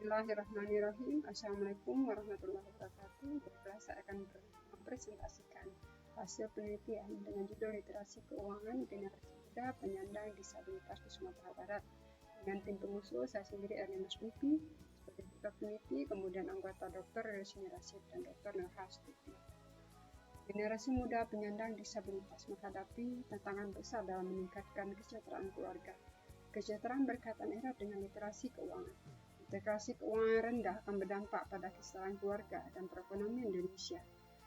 Bismillahirrahmanirrahim. Assalamualaikum warahmatullahi wabarakatuh. Baiklah, saya akan mempresentasikan hasil penelitian dengan judul Literasi Keuangan Generasi Muda Penyandang Disabilitas di Sumatera Barat. Dengan tim pengusul, saya sendiri Erlina Stuti, sebagai ketua peneliti, kemudian anggota Dr. Resini Rasid dan Dr. Nurha Stuti. Generasi muda penyandang disabilitas menghadapi tantangan besar dalam meningkatkan kesejahteraan keluarga. Kesejahteraan berkaitan erat dengan literasi keuangan. Literasi keuangan rendah akan berdampak pada kesejahteraan keluarga dan perekonomian Indonesia.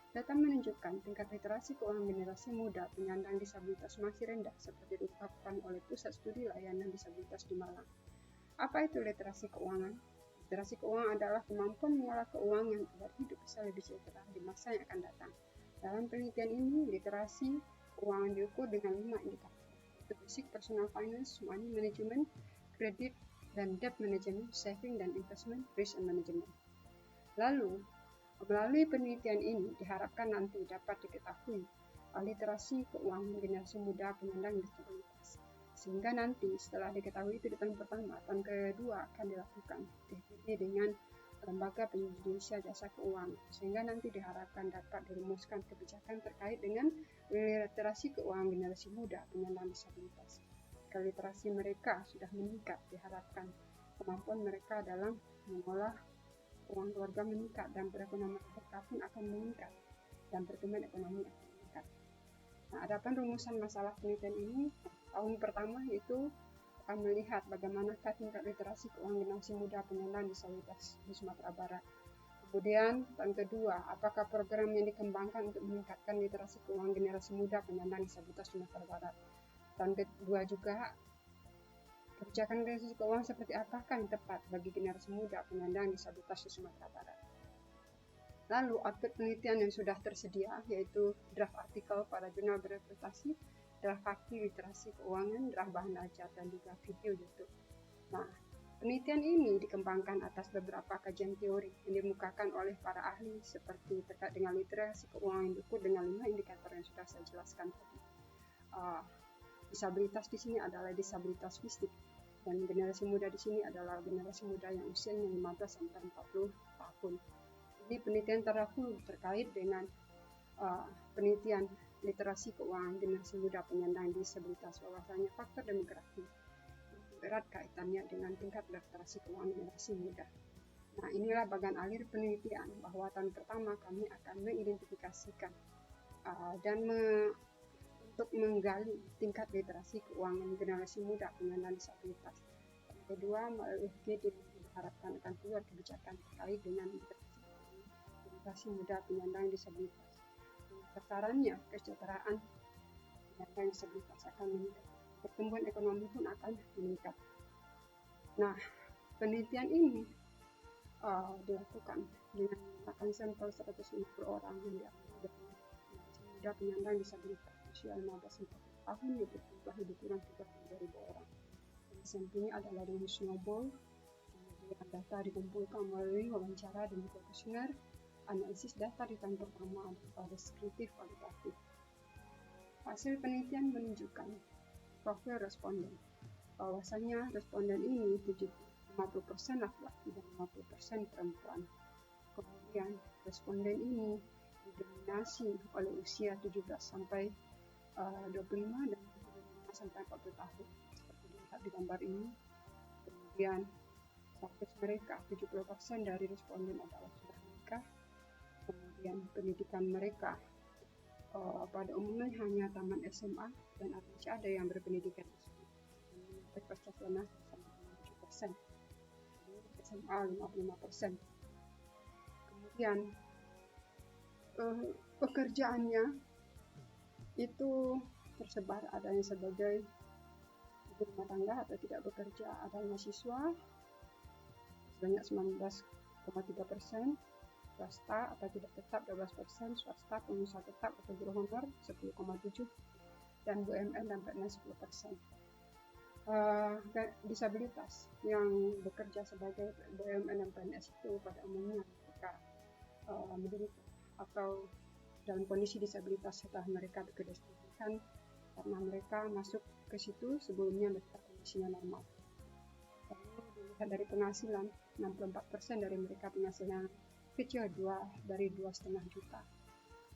Data menunjukkan tingkat literasi keuangan generasi muda penyandang disabilitas masih rendah seperti diungkapkan oleh Pusat Studi Layanan Disabilitas di Malang. Apa itu literasi keuangan? Literasi keuangan adalah kemampuan mengelola keuangan agar hidup bisa lebih sejahtera di masa yang akan datang. Dalam penelitian ini, literasi keuangan diukur dengan 5 indikator, yaitu basic personal finance, money management, credit, dan debt management, saving dan investment, risk and management. Lalu, melalui penelitian ini diharapkan nanti dapat diketahui literasi keuangan generasi muda penyandang disabilitas. Sehingga nanti setelah diketahui itu di tahun pertama, tahun kedua akan dilakukan TPD dengan Lembaga Penyedia Jasa Keuangan, sehingga nanti diharapkan dapat dirumuskan kebijakan terkait dengan literasi keuangan generasi muda penyandang disabilitas. Jika literasi mereka sudah meningkat, diharapkan kemampuan mereka dalam mengolah keuangan keluarga meningkat dan perekonomian mereka pun akan meningkat dan pertumbuhan ekonomi akan meningkat. Nah, adapun rumusan masalah penelitian ini, tahun pertama itu akan melihat bagaimanakah tingkat literasi keuangan generasi muda penyandang disabilitas di Sumatera Barat. Kemudian, tahun kedua, apakah program yang dikembangkan untuk meningkatkan literasi keuangan generasi muda penyandang disabilitas Sumatera Barat. Tahun kedua juga, kebijakan literasi keuangan seperti apakah yang tepat bagi generasi muda penyandang disabilitas di Sumatera Barat. Lalu, output penelitian yang sudah tersedia, yaitu draft artikel pada jurnal bereputasi, draft fakti literasi keuangan, draft bahan ajar, dan juga video YouTube. Nah, penelitian ini dikembangkan atas beberapa kajian teori yang dikemukakan oleh para ahli seperti terkait dengan literasi keuangan yang diukur dengan 5 indikator yang sudah saya jelaskan tadi. Disabilitas di sini adalah disabilitas fisik, dan generasi muda di sini adalah generasi muda yang usianya 15 sampai 40 tahun. Ini penelitian terdahulu terkait dengan penelitian literasi keuangan generasi muda penyandang disabilitas, bahwasanya faktor demografi erat kaitannya dengan tingkat literasi keuangan generasi muda. Nah, inilah bagian akhir penelitian, bahwa tahun pertama kami akan mengidentifikasikan dan untuk menggali tingkat literasi keuangan generasi muda penyandang disabilitas. Yang kedua, melalui FGD diharapkan akan keluar kebijakan terkait dengan literasi muda penyandang disabilitas. Sasarannya, kesejahteraan penyandang disabilitas akan meningkat. Pertumbuhan ekonomi pun akan meningkat. Nah, penelitian ini dilakukan dengan menggunakan sampel 150 orang yang diambil dari generasi muda penyandang disabilitas usia 15-40 tahun, yaitu jumlah lebih kurang 32.000 orang. Sampelnya adalah dengan snowball, kemudian data dikumpulkan melalui wawancara dengan kuesioner, analisis data di tahun pertama berupa deskriptif kualitatif. Hasil penelitian menunjukkan profil responden, bahwasanya responden ini 50% laki-laki dan 50% perempuan. Kemudian responden ini didominasi oleh usia 17 sampai 25 dan 25 sampai 40 tahun seperti dilihat di gambar ini. Kemudian status mereka 70% dari responden adalah sudah menikah. Kemudian pendidikan mereka pada umumnya hanya taman SMA, dan masih ada yang berpendidikan S2. Pasca sarjana sama 7%. SMA 55%. Kemudian pekerjaannya itu tersebar, ada yang sebagai ibu rumah tangga atau tidak bekerja, ada mahasiswa sebanyak 19,3%, swasta atau tidak tetap 12%, swasta pengusaha tetap atau guru honor 10,7%, dan BUMN dan PNS 10%. Disabilitas yang bekerja sebagai BUMN dan PNS itu pada umumnya mereka menderita atau dalam kondisi disabilitas setelah mereka bekerja signifikan, karena mereka masuk ke situ sebelumnya mereka kondisinya normal. Lalu Lihat dari penghasilan, 64% dari mereka penghasilan kecil dari 2,5 juta.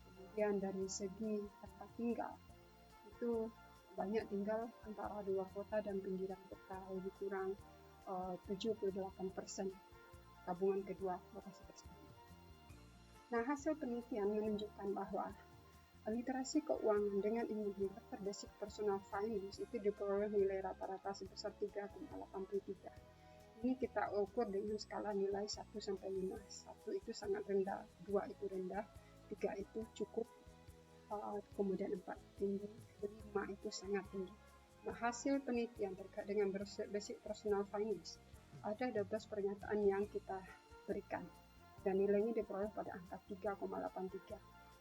Kemudian dari segi tempat tinggal, itu banyak tinggal antara luar kota dan pinggiran kota, lebih kurang 78% tabungan kedua lokasi tersebut. Nah, hasil penelitian menunjukkan bahwa literasi keuangan dengan indikator basic personal finance itu diperoleh nilai rata-rata sebesar 3,83. Ini kita ukur dengan skala nilai 1 sampai 5. 1 itu sangat rendah, 2 itu rendah, 3 itu cukup, kemudian 4 tinggi, 5 itu sangat tinggi. Nah, hasil penelitian terkait dengan basic personal finance, ada 12 pernyataan yang kita berikan dan nilainya diperoleh pada angka 3,83.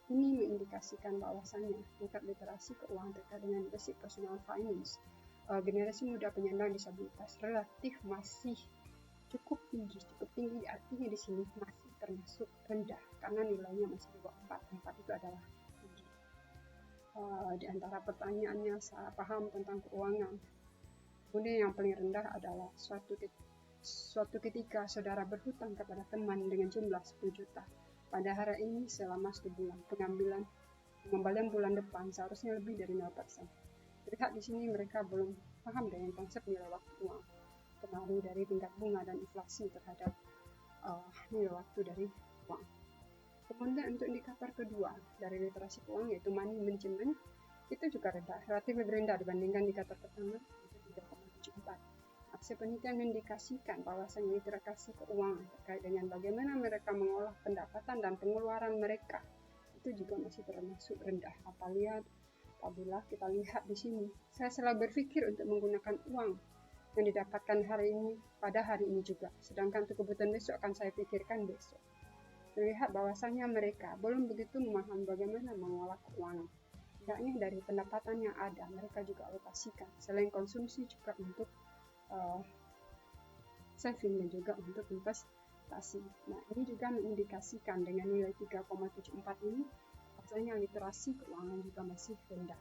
Ini mengindikasikan bahwasannya tingkat literasi keuangan terkait dengan basic personal finance generasi muda penyandang disabilitas relatif masih cukup tinggi artinya di sini masih termasuk rendah karena nilainya masih di bawah 4 itu adalah tinggi. Di antara pertanyaannya saya paham tentang keuangan. Kemudian yang paling rendah adalah suatu ketika saudara berhutang kepada teman dengan jumlah 10 juta. Pada hari ini selama 1 bulan, pengembalian bulan depan seharusnya lebih dari 0%. Terlihat di sini mereka belum paham dengan konsep nilai waktu uang, pengaruh dari tingkat bunga dan inflasi terhadap nilai waktu dari uang. Kemudian untuk indikator kedua dari literasi keuangan yaitu money management, itu juga rendah, relatif lebih rendah dibandingkan indikator pertama, itu 3,74. Hasil penelitian mengindikasikan bahwasanya literasi keuangan terkait dengan bagaimana mereka mengolah pendapatan dan pengeluaran mereka itu juga masih termasuk rendah. Apabila kita lihat di sini, saya selalu berpikir untuk menggunakan uang yang didapatkan hari ini pada hari ini juga, sedangkan untuk kebutuhan besok akan saya pikirkan besok. Terlihat bahwasanya mereka belum begitu memahami bagaimana mengolah keuangan. Tidaknya dari pendapatan yang ada, mereka juga alokasikan selain konsumsi juga untuk saving dan juga untuk investasi. Nah, ini juga mengindikasikan dengan nilai 3,74 ini, rasanya literasi keuangan juga masih rendah.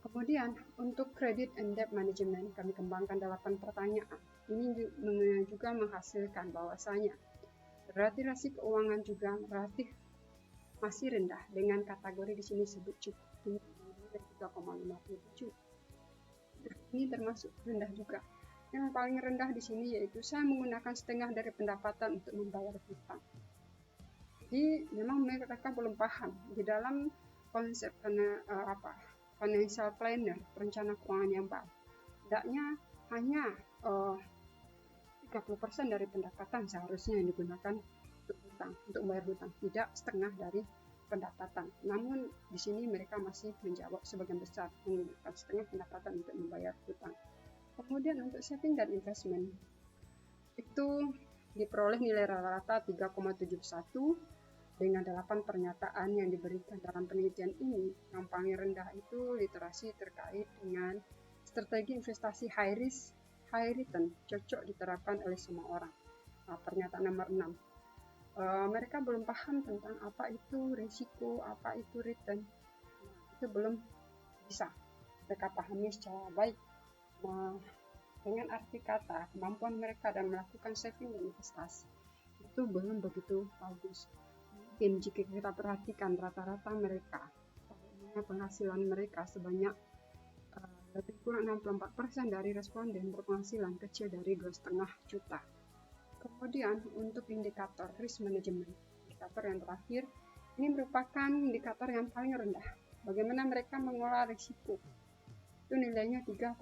Kemudian untuk credit and debt management, kami kembangkan 8 pertanyaan. Ini juga menghasilkan bahwasanya literasi keuangan juga relatif masih rendah dengan kategori di sini sebut cukup tinggi, nilai 3,57. Ini termasuk rendah juga. Yang paling rendah di sini yaitu saya menggunakan setengah dari pendapatan untuk membayar hutang. Jadi memang mereka belum paham di dalam konsep financial planner, perencana keuangan yang baik. Tidaknya hanya 30% dari pendapatan seharusnya yang digunakan untuk membayar hutang, tidak setengah dari pendapatan. Namun di sini mereka masih menjawab sebagian besar menggunakan setengah pendapatan untuk membayar hutang. Kemudian untuk saving dan investment itu diperoleh nilai rata-rata 3,71 dengan 8 pernyataan yang diberikan dalam penelitian ini. Yang paling rendah itu literasi terkait dengan strategi investasi high risk, high return, cocok diterapkan oleh semua orang. Pernyataan nomor 6. Mereka belum paham tentang apa itu risiko, apa itu return. Itu belum bisa mereka pahami secara baik. Dengan arti kata, kemampuan mereka dalam melakukan saving dan investasi itu belum begitu bagus. Mungkin jika kita perhatikan rata-rata mereka, penghasilan mereka sebanyak lebih kurang 64% dari responden berpenghasilan kecil dari 2,5 juta. Kemudian untuk indikator risk management, indikator yang terakhir, ini merupakan indikator yang paling rendah. Bagaimana mereka mengolah risiko? Itu nilainya 3,51.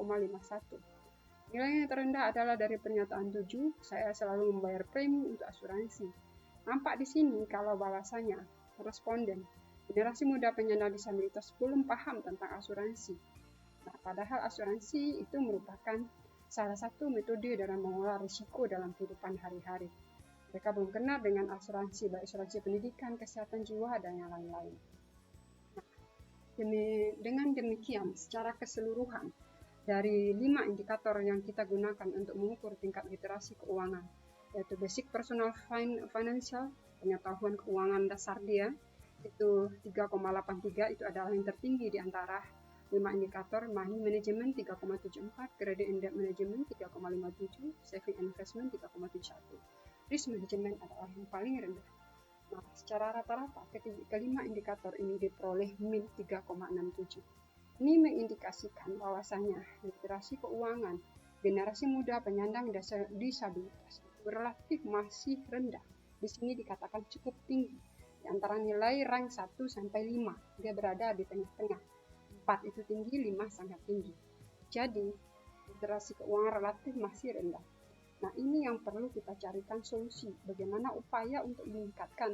Nilai yang terendah adalah dari pernyataan 7, saya selalu membayar premi untuk asuransi. Nampak di sini kalau bahwasanya responden generasi muda penyandang disabilitas belum paham tentang asuransi. Nah, padahal asuransi itu merupakan salah satu metode dalam mengolah risiko dalam kehidupan hari-hari. Mereka belum kenal dengan asuransi, baik asuransi pendidikan, kesehatan jiwa, dan yang lain-lain. Nah, dengan demikian, secara keseluruhan, dari 5 indikator yang kita gunakan untuk mengukur tingkat literasi keuangan, yaitu basic personal financial, pengetahuan keuangan dasar dia, itu 3,83, itu adalah yang tertinggi di antara 5 indikator: money management 3,74, credit and debt management 3,57, saving and investment 3,71. Risk management adalah yang paling rendah. Nah, secara rata-rata kelima indikator ini diperoleh min 3,67. Ini mengindikasikan bahwasanya literasi keuangan generasi muda penyandang disabilitas relatif masih rendah. Di sini dikatakan cukup tinggi. Di antara nilai rank 1 sampai 5, dia berada di tengah-tengah. 4 itu tinggi, 5 sangat tinggi. Jadi, literasi keuangan relatif masih rendah. Nah, ini yang perlu kita carikan solusi. Bagaimana upaya untuk meningkatkan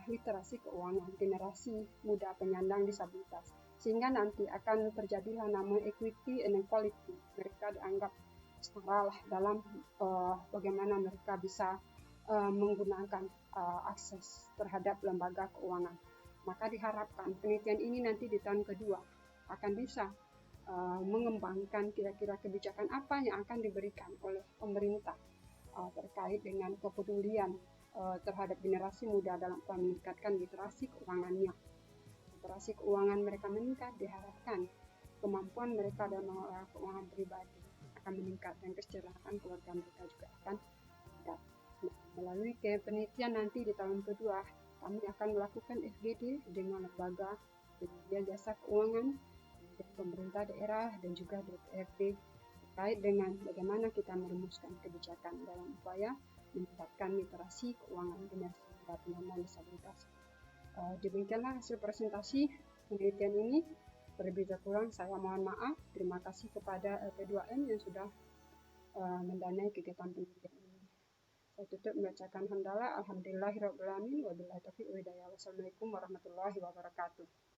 literasi keuangan generasi muda penyandang disabilitas, sehingga nanti akan terjadilah nama equity and equality. Mereka dianggap setara lah dalam bagaimana mereka bisa menggunakan akses terhadap lembaga keuangan. Maka diharapkan penelitian ini nanti di tahun kedua akan bisa mengembangkan kira-kira kebijakan apa yang akan diberikan oleh pemerintah terkait dengan kepedulian terhadap generasi muda dalam meningkatkan literasi keuangannya. Literasi keuangan mereka meningkat, diharapkan kemampuan mereka dalam mengelola keuangan pribadi akan meningkat dan kesejahteraan keluarga mereka juga akan meningkat. Nah, melalui penelitian nanti di tahun kedua, kami akan melakukan FGD dengan lembaga penyedia jasa keuangan dan pemerintah daerah dan juga DPRD terkait dengan bagaimana kita merumuskan kebijakan dalam upaya meningkatkan literasi keuangan generasi muda penyandang disabilitas. Demikianlah hasil presentasi penelitian ini. Berbeda kurang saya mohon maaf. Terima kasih kepada LP2M yang sudah mendanai kegiatan penelitian ini. Saya tutup membacakan hamdalah. Alhamdulillahirabbil alamin wabillahi taufiq wal hidayah. Wassalamualaikum warahmatullahi wabarakatuh.